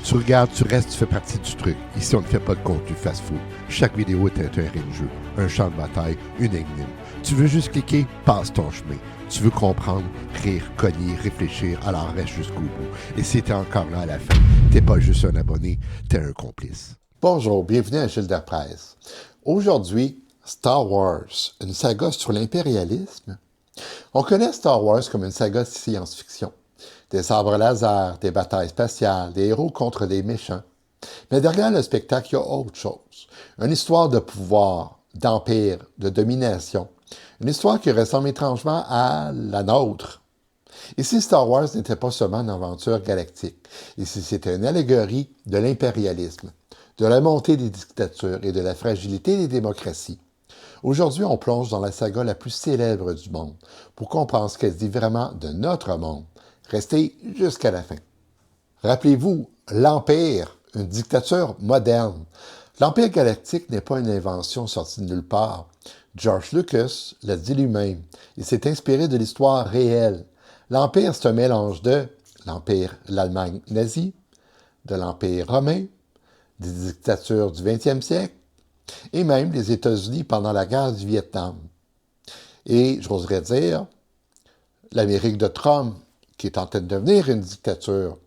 Tu regardes, tu restes, tu fais partie du truc. Ici, on ne fait pas de contenu fast-food. Chaque vidéo est un terrain de jeu, un champ de bataille, une énigme. Tu veux juste cliquer, passe ton chemin. Tu veux comprendre, rire, cogner, réfléchir, alors reste jusqu'au bout. Et si t'es encore là à la fin, t'es pas juste un abonné, t'es un complice. Bonjour, bienvenue à Gilles Presse. Aujourd'hui, Star Wars, une saga sur l'impérialisme. On connaît Star Wars comme une saga de science-fiction. Des sabres laser, des batailles spatiales, des héros contre des méchants. Mais derrière le spectacle, il y a autre chose. Une histoire de pouvoir, d'empire, de domination. Une histoire qui ressemble étrangement à la nôtre. Ici, Star Wars n'était pas seulement une aventure galactique. Ici, c'était une allégorie de l'impérialisme, de la montée des dictatures et de la fragilité des démocraties. Aujourd'hui, on plonge dans la saga la plus célèbre du monde pour comprendre ce qu'elle dit vraiment de notre monde. Restez jusqu'à la fin. Rappelez-vous, l'Empire, une dictature moderne. L'Empire galactique n'est pas une invention sortie de nulle part. George Lucas l'a dit lui-même. Il s'est inspiré de l'histoire réelle. L'Empire, c'est un mélange de l'Allemagne nazie, de l'Empire romain, des dictatures du 20e siècle, et même des États-Unis pendant la guerre du Vietnam. Et, j'oserais dire, l'Amérique de Trump, qui est en train de devenir une dictature.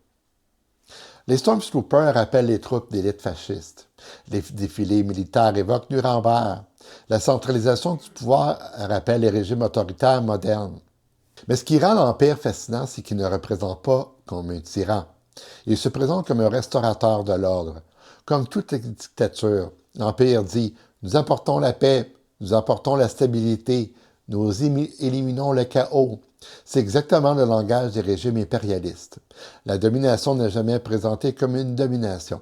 Les Stormtroopers rappellent les troupes d'élite fascistes. Les défilés militaires évoquent Nuremberg. La centralisation du pouvoir rappelle les régimes autoritaires modernes. Mais ce qui rend l'Empire fascinant, c'est qu'il ne représente pas comme un tyran. Il se présente comme un restaurateur de l'ordre. Comme toute dictature, l'Empire dit « Nous apportons la paix, nous apportons la stabilité, nous éliminons le chaos ». C'est exactement le langage des régimes impérialistes. La domination n'est jamais présentée comme une domination.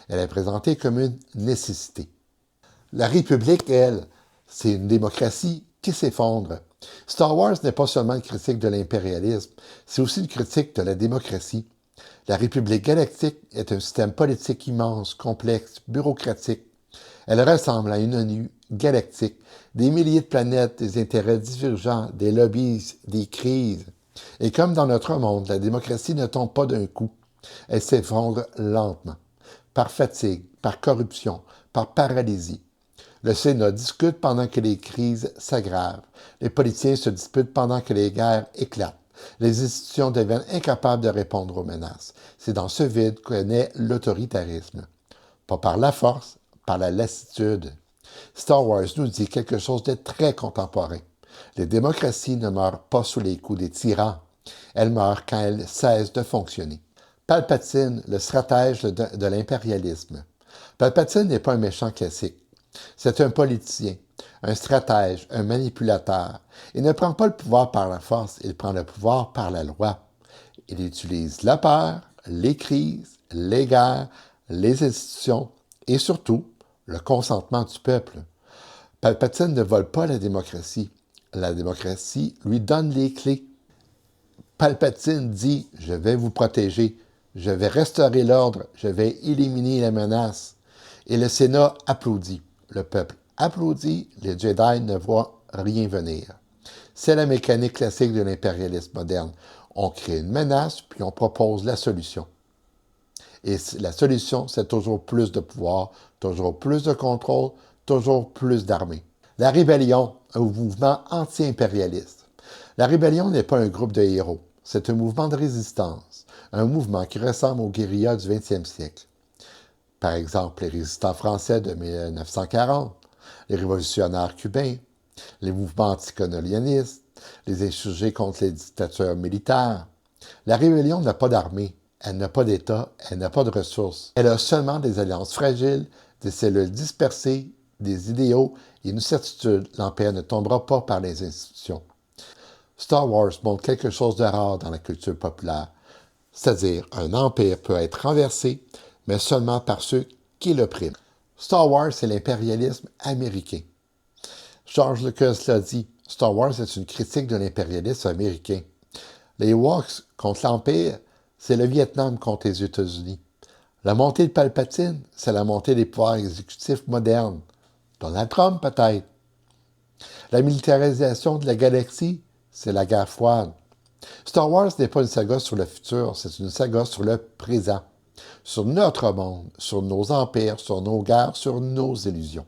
Elle est présentée comme une nécessité. La République, elle, c'est une démocratie qui s'effondre. Star Wars n'est pas seulement une critique de l'impérialisme, c'est aussi une critique de la démocratie. La République galactique est un système politique immense, complexe, bureaucratique. Elle ressemble à une ONU galactique, des milliers de planètes, des intérêts divergents, des lobbies, des crises. Et comme dans notre monde, la démocratie ne tombe pas d'un coup. Elle s'effondre lentement, par fatigue, par corruption, par paralysie. Le Sénat discute pendant que les crises s'aggravent. Les politiciens se disputent pendant que les guerres éclatent. Les institutions deviennent incapables de répondre aux menaces. C'est dans ce vide qu'est né l'autoritarisme. Pas par la force, par la lassitude. Star Wars nous dit quelque chose de très contemporain. Les démocraties ne meurent pas sous les coups des tyrans. Elles meurent quand elles cessent de fonctionner. Palpatine, le stratège de l'impérialisme. Palpatine n'est pas un méchant classique. C'est un politicien, un stratège, un manipulateur. Il ne prend pas le pouvoir par la force, il prend le pouvoir par la loi. Il utilise la peur, les crises, les guerres, les institutions et surtout le consentement du peuple. Palpatine ne vole pas la démocratie. La démocratie lui donne les clés. Palpatine dit « Je vais vous protéger, je vais restaurer l'ordre, je vais éliminer les menaces. » Et le Sénat applaudit. Le peuple applaudit, les Jedi ne voient rien venir. C'est la mécanique classique de l'impérialisme moderne. On crée une menace, puis on propose la solution. Et la solution, c'est toujours plus de pouvoir, toujours plus de contrôle, toujours plus d'armées. La rébellion, un mouvement anti-impérialiste. La rébellion n'est pas un groupe de héros, c'est un mouvement de résistance, un mouvement qui ressemble aux guérillas du 20e siècle. Par exemple, les résistants français de 1940, les révolutionnaires cubains, les mouvements anticolonialistes, les insurgés contre les dictatures militaires. La rébellion n'a pas d'armée, elle n'a pas d'État, elle n'a pas de ressources. Elle a seulement des alliances fragiles, des cellules dispersées, des idéaux et une certitude, l'Empire ne tombera pas par les institutions. Star Wars montre quelque chose de rare dans la culture populaire, c'est-à-dire un empire peut être renversé, mais seulement par ceux qui l'oppriment. Star Wars, c'est l'impérialisme américain. George Lucas l'a dit, Star Wars est une critique de l'impérialisme américain. Les Ewoks contre l'Empire, c'est le Vietnam contre les États-Unis. La montée de Palpatine, c'est la montée des pouvoirs exécutifs modernes. Donald Trump, peut-être. La militarisation de la galaxie, c'est la guerre froide. Star Wars n'est pas une saga sur le futur, c'est une saga sur le présent. sur notre monde, sur nos empires, sur nos guerres, sur nos illusions.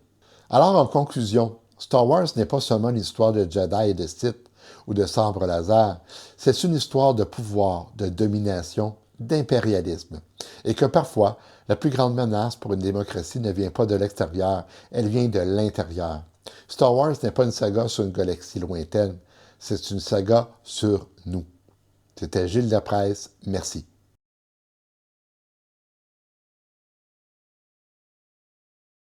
Alors, en conclusion, Star Wars n'est pas seulement une histoire de Jedi et de Sith ou de sabre laser, c'est une histoire de pouvoir, de domination, d'impérialisme. Et que parfois, la plus grande menace pour une démocratie ne vient pas de l'extérieur, elle vient de l'intérieur. Star Wars n'est pas une saga sur une galaxie lointaine, c'est une saga sur nous. C'était Gilles Lapresse, merci.